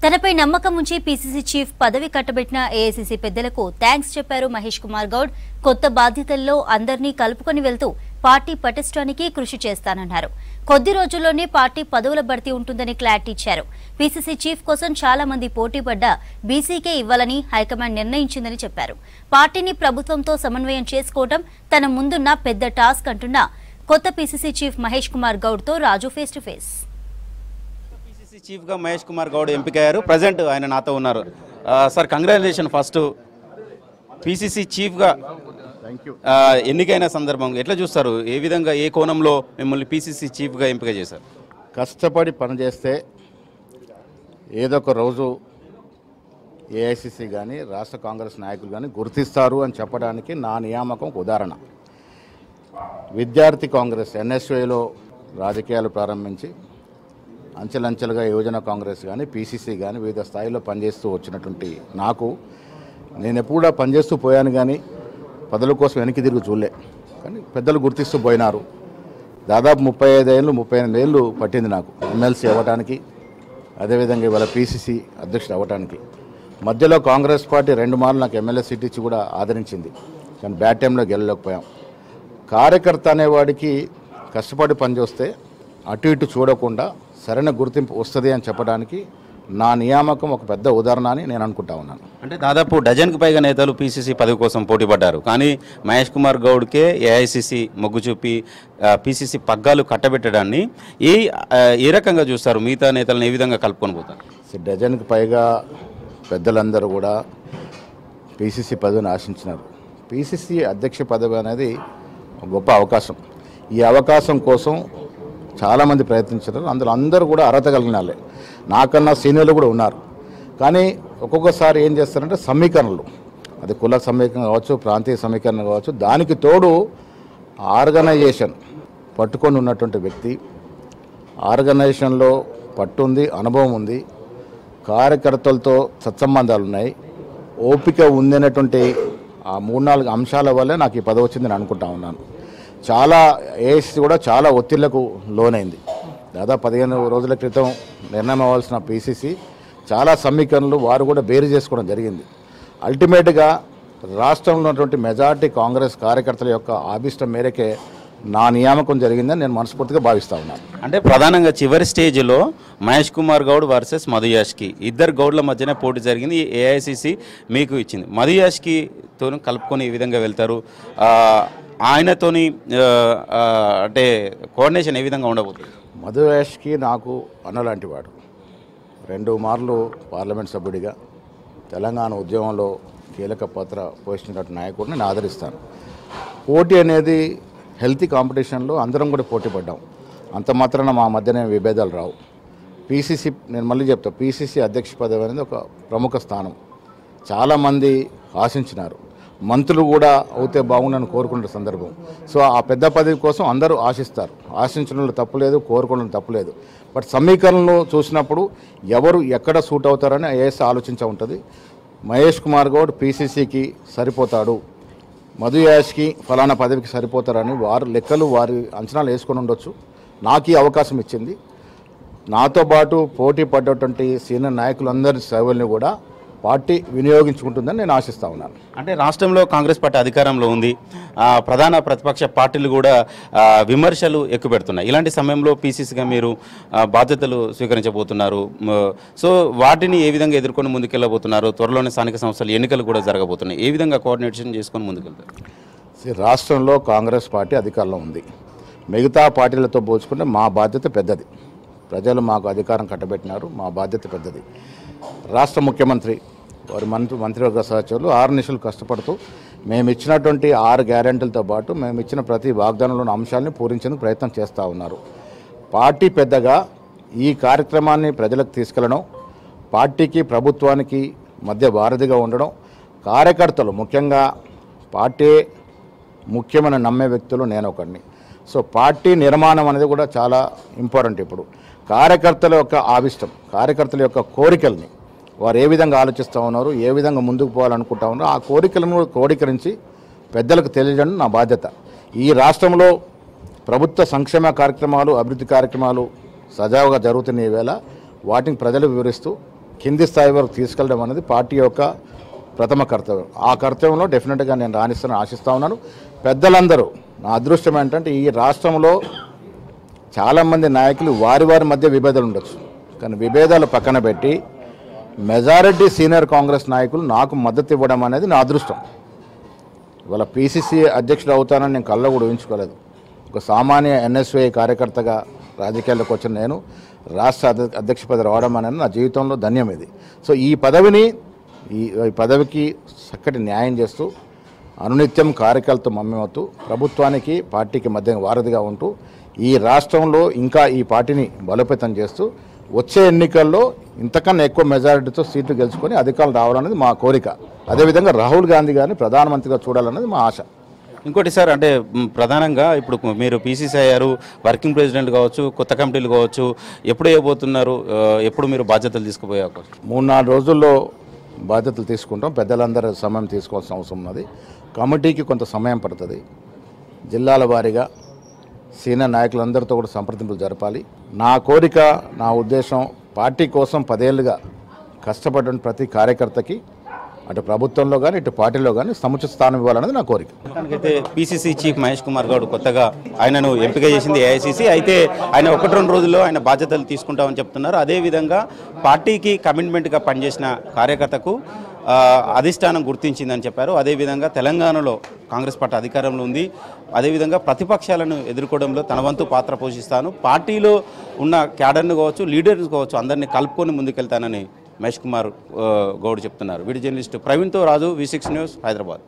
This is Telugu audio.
తనపై నమ్మకం ఉంచి పీసీసీ చీఫ్ పదవి కట్టబెట్టిన ఏఐసీసీ పెద్దలకు థాంక్స్ చెప్పారు మహేష్ కుమార్ గౌడ్. కొత్త బాధ్యతల్లో అందరినీ కలుపుకొని వెళ్తూ పార్టీ పటిష్టానికి కృషి చేస్తానన్నారు. కొద్ది రోజుల్లోనే పార్టీ పదవుల భర్తీ ఉంటుందని క్లారిటీ ఇచ్చారు. పీసీసీ చీఫ్ కోసం చాలా మంది పోటీ పడ్డా బీసీకే ఇవ్వాలని హైకమాండ్ నిర్ణయించిందని చెప్పారు. పార్టీని ప్రభుత్వంతో సమన్వయం చేసుకోవడం తన ముందున్న పెద్ద టాస్క్ అంటున్న కొత్త పీసీసీ చీఫ్ మహేష్ కుమార్ గౌడ్ తో రాజు ఫేస్ టు ఫేస్. చీఫ్ గా మహేష్ కుమార్ గౌడ్ ఎంపికయ్యారు. ప్రజెంట్ ఆయన నాతో ఉన్నారు. Sir, congratulation. First PCC chief గా ఎన్నికైన సందర్భం ఎట్లా చూస్తారు? ఏ విధంగా, ఏ కోణంలో మిమ్మల్ని పీసీసీ చీఫ్ గా ఎంపిక చేశారు? కష్టపడి పనిచేస్తే ఏదో ఒక రోజు ఏఐసీసీ కానీ రాష్ట్ర కాంగ్రెస్ నాయకులు కానీ గుర్తిస్తారు అని చెప్పడానికి నా నియామకం ఒక ఉదాహరణ. విద్యార్థి కాంగ్రెస్ ఎన్ఎస్ఏలో రాజకీయాలు ప్రారంభించి అంచెలంచెలుగా యువజన కాంగ్రెస్ కానీ పీసీసీ కానీ వివిధ స్థాయిలో పనిచేస్తూ వచ్చినటువంటి నాకు, నేను ఎప్పుడు కూడా పనిచేస్తూ పోయాను కానీ పదవుల కోసం వెనక్కి తిరిగి చూడలే. కానీ పెద్దలు గుర్తిస్తూ పోయినారు. దాదాపు 35 ఏళ్ళు పట్టింది నాకు ఎమ్మెల్సీ అవ్వడానికి, అదేవిధంగా ఇవాళ పీసీసీ అధ్యక్షుడు అవ్వడానికి. మధ్యలో కాంగ్రెస్ పార్టీ 2 మార్లు నాకు ఎమ్మెల్యే సీట్ ఇచ్చి కూడా ఆదరించింది. కానీ బ్యాడ్ టైంలో గెలలేకపోయాం. కార్యకర్త అనేవాడికి కష్టపడి పనిచేస్తే అటు ఇటు చూడకుండా సరైన గుర్తింపు వస్తుంది అని చెప్పడానికి నా నియామకం ఒక పెద్ద ఉదాహరణ అని నేను అనుకుంటా ఉన్నాను. అంటే దాదాపు డజన్కి పైగా నేతలు పీసీసీ పదవి కోసం పోటీ పడ్డారు. కానీ మహేష్ కుమార్ గౌడ్కే ఏఐసీసీ మొగ్గు చూపి పీసీసీ పగ్గాలు కట్టబెట్టడాన్ని ఏ రకంగా చూస్తారు? మిగతా నేతలను ఏ విధంగా కలుపుకొని పోతారు? డజన్కి పైగా పెద్దలందరూ కూడా పీసీసీ పదవిని ఆశించినారు. పీసీసీ అధ్యక్ష పదవి అనేది గొప్ప అవకాశం. ఈ అవకాశం కోసం చాలామంది ప్రయత్నించారు. అందులో అందరూ కూడా అర్హత కలిగిన వాళ్ళే, నాకన్నా సీనియర్లు కూడా ఉన్నారు. కానీ ఒక్కొక్కసారి ఏం చేస్తారంటే సమీకరణలు, అది కుల సమీకరణ కావచ్చు, ప్రాంతీయ సమీకరణ కావచ్చు, దానికి తోడు ఆర్గనైజేషన్ పట్టుకొని ఉన్నటువంటి వ్యక్తి, ఆర్గనైజేషన్లో పట్టుంది, అనుభవం ఉంది, కార్యకర్తలతో సత్సంబంధాలు ఉన్నాయి, ఓపిక ఉంది అనేటువంటి ఆ 3-4 అంశాల వల్లే నాకు ఈ పదవి వచ్చిందని అనుకుంటా ఉన్నాను. చాలా ఏఐసీసీ కూడా చాలా ఒత్తిళ్లకు లోనైంది. దాదాపు 15 రోజుల క్రితం నిర్ణయం అవ్వాల్సిన పీసీసీ చాలా సమీకరణలు వారు కూడా బేరు చేసుకోవడం జరిగింది. అల్టిమేట్గా రాష్ట్రంలో ఉన్నటువంటి మెజార్టీ కాంగ్రెస్ కార్యకర్తల యొక్క ఆభిష్టం మేరకే నా నియామకం జరిగిందని నేను మనస్ఫూర్తిగా భావిస్తా ఉన్నాను. అంటే ప్రధానంగా చివరి స్టేజ్లో మహేష్ కుమార్ గౌడ్ వర్సెస్ మధు యాష్కి, ఇద్దరు గౌడ్ల మధ్యనే పోటీ జరిగింది. ఏఐసీసీ మీకు ఇచ్చింది. మధు యాష్కితో కలుపుకొని ఈ విధంగా వెళ్తారు. ఆయనతోని అంటే కోఆర్డినేషన్ ఏ విధంగా ఉండబోతుంది? మధు యాష్కి నాకు అన్నలాంటి వాడు. 2 మార్లు పార్లమెంట్ సభ్యుడిగా తెలంగాణ ఉద్యమంలో కీలక పాత్ర పోషించినట్టు నాయకుడిని నేను ఆదరిస్తాను. పోటీ అనేది హెల్తీ కాంపిటీషన్లో అందరం కూడా పోటీ పడ్డాం. అంత మాత్రాన మా మధ్యనే విభేదాలు రావు. పీసీసీ, నేను మళ్ళీ చెప్తా, పీసీసీ అధ్యక్ష పదవి అనేది ఒక ప్రముఖ స్థానం. చాలామంది ఆశించినారు. మంత్రులు కూడా అవుతే బాగుండని కోరుకునే సందర్భం. సో ఆ పెద్ద పదవి కోసం అందరూ ఆశిస్తారు. ఆశించడంలో తప్పులేదు, కోరుకోవడం తప్పులేదు. బట్ సమీకరణలు చూసినప్పుడు ఎవరు ఎక్కడ సూట్ అవుతారని ఏఎస్ ఆలోచించ ఉంటుంది. మహేష్ కుమార్ గౌడ్ పీసీసీకి సరిపోతాడు, మధు యాష్కి ఫలానా పదవికి సరిపోతారని వారు లెక్కలు, వారి అంచనాలు వేసుకొని ఉండొచ్చు. నాకు ఈ అవకాశం ఇచ్చింది. నాతో పాటు పోటీ పడ్డటువంటి సీనియర్ నాయకులందరి సేవల్ని కూడా పార్టీ వినియోగించుకుంటుందని నేను ఆశిస్తా ఉన్నాను. అంటే రాష్ట్రంలో కాంగ్రెస్ పార్టీ అధికారంలో ఉంది. ప్రధాన ప్రతిపక్ష పార్టీలు కూడా విమర్శలు ఎక్కువ పెడుతున్నాయి. ఇలాంటి సమయంలో పీసీసీగా మీరు బాధ్యతలు స్వీకరించబోతున్నారు. సో వాటిని ఏ విధంగా ఎదుర్కొని ముందుకెళ్ళబోతున్నారు? త్వరలోనే స్థానిక సంస్థల ఎన్నికలు కూడా జరగబోతున్నాయి. ఏ విధంగా కోఆర్డినేషన్ చేసుకొని ముందుకెళ్తారు? రాష్ట్రంలో కాంగ్రెస్ పార్టీ అధికారంలో ఉంది. మిగతా పార్టీలతో పోల్చుకుంటే మా బాధ్యత పెద్దది. ప్రజలు మాకు అధికారం కట్టబెట్టినారు, మా బాధ్యత పెద్దది. రాష్ట్ర ముఖ్యమంత్రి వారి మంత్రివర్గ సహచరులు 6 నిమిషాలు కష్టపడుతూ మేము ఇచ్చినటువంటి 6 గ్యారెంటీలతో పాటు మేము ఇచ్చిన ప్రతి వాగ్దానంలోని అంశాలని పూరించేందుకు ప్రయత్నం చేస్తూ ఉన్నారు. పార్టీ పెద్దగా ఈ కార్యక్రమాన్ని ప్రజలకు తీసుకెళ్లడం, పార్టీకి ప్రభుత్వానికి మధ్య వారధిగా ఉండడం, కార్యకర్తలు ముఖ్యంగా పార్టీ ముఖ్యమైన నమ్మే వ్యక్తులు నేను ఒకడిని. సో పార్టీ నిర్మాణం అనేది కూడా చాలా ఇంపార్టెంట్. ఇప్పుడు కార్యకర్తల యొక్క ఆవిష్టం, కార్యకర్తల యొక్క కోరికల్ని వారు ఏ విధంగా ఆలోచిస్తూ ఉన్నారు, ఏ విధంగా ముందుకు పోవాలనుకుంటా ఉన్నారు, ఆ కోరికలను క్రోడీకరించి పెద్దలకు తెలియజేయడం నా బాధ్యత. ఈ రాష్ట్రంలో ప్రభుత్వ సంక్షేమ కార్యక్రమాలు, అభివృద్ధి కార్యక్రమాలు సజావుగా జరుగుతున్న ఈ వేళ వాటిని ప్రజలు వివరిస్తూ కింది స్థాయి వరకు తీసుకెళ్ళడం అనేది పార్టీ యొక్క ప్రథమ కర్తవ్యం. ఆ కర్తవ్యంలో డెఫినెట్గా నేను రాణిస్తానని ఆశిస్తూ ఉన్నాను. పెద్దలందరూ నా అదృష్టం ఏంటంటే ఈ రాష్ట్రంలో చాలామంది నాయకులు వారి మధ్య విభేదాలు ఉండొచ్చు, కానీ విభేదాలు పక్కన పెట్టి మెజారిటీ సీనియర్ కాంగ్రెస్ నాయకులు నాకు మద్దతు ఇవ్వడం అనేది నా అదృష్టం. ఇవాళ పీసీసీ అధ్యక్షుడు అవుతానని నేను కళ్ళ కూడా ఊహించుకోలేదు. ఒక సామాన్య ఎన్ఎస్వై కార్యకర్తగా రాజకీయాల్లోకి వచ్చిన నేను రాష్ట్ర అధ్యక్ష పదవి రావడం అనేది నా జీవితంలో ధన్యం ఇది. సో ఈ పదవికి చక్కటి న్యాయం చేస్తూ అనునిత్యం కార్యకర్తలతో మమ్మేమవుతూ ప్రభుత్వానికి పార్టీకి మధ్య వారధిగా ఉంటూ ఈ రాష్ట్రంలో ఇంకా ఈ పార్టీని బలోపేతం చేస్తూ వచ్చే ఎన్నికల్లో ఇంతకన్నా ఎక్కువ మెజారిటీతో సీట్లు గెలుచుకొని అధికారులు రావాలనేది మా కోరిక. అదేవిధంగా రాహుల్ గాంధీ గారిని ప్రధానమంత్రిగా చూడాలన్నది మా ఆశ. ఇంకోటి సార్, అంటే ప్రధానంగా ఇప్పుడు మీరు పీసీసీ అయ్యారు, వర్కింగ్ ప్రెసిడెంట్ కావచ్చు, కొత్త కమిటీలు కావచ్చు, ఎప్పుడు వేయబోతున్నారు? ఎప్పుడు మీరు బాధ్యతలు తీసుకుపోయే అవకాశం? 3-4 రోజుల్లో బాధ్యతలు తీసుకుంటాం. పెద్దలందరూ సమయం తీసుకోవాల్సిన అవసరం ఉన్నది. కమిటీకి కొంత సమయం పడుతుంది. జిల్లాల వారీగా సీనియర్ నాయకులందరితో కూడా సంప్రదింపులు జరపాలి. నా కోరిక, నా ఉద్దేశం పార్టీ కోసం 10 ఏళ్ళుగా కష్టపడిన ప్రతి కార్యకర్తకి అటు ప్రభుత్వంలో కానీ ఇటు పార్టీలో కానీ సముచిత స్థానం ఇవ్వాలన్నది నా కోరిక. అయితే పీసీసీ చీఫ్ మహేష్ కుమార్ గౌడ్ కొత్తగా ఆయనను ఎంపిక చేసింది ఏఐసీసీ. అయితే ఆయన 1-2 రోజుల్లో ఆయన బాధ్యతలు తీసుకుంటామని చెప్తున్నారు. అదేవిధంగా పార్టీకి కమిట్మెంట్గా పనిచేసిన కార్యకర్తకు అధిష్టానం గుర్తించిందని చెప్పారు. అదేవిధంగా తెలంగాణలో కాంగ్రెస్ పార్టీ అధికారంలో ఉంది. అదేవిధంగా ప్రతిపక్షాలను ఎదుర్కోవడంలో తన వంతు పాత్ర పోషిస్తాను, పార్టీలో ఉన్న క్యాడర్ను కావచ్చు, లీడర్స్ కావచ్చు, అందరినీ కలుపుకొని ముందుకెళ్తానని మహేష్ కుమార్ గౌడ్ చెప్తున్నారు. వీడియో జర్నలిస్ట్ ప్రవీణ్తో రాజు, V6 న్యూస్, హైదరాబాద్.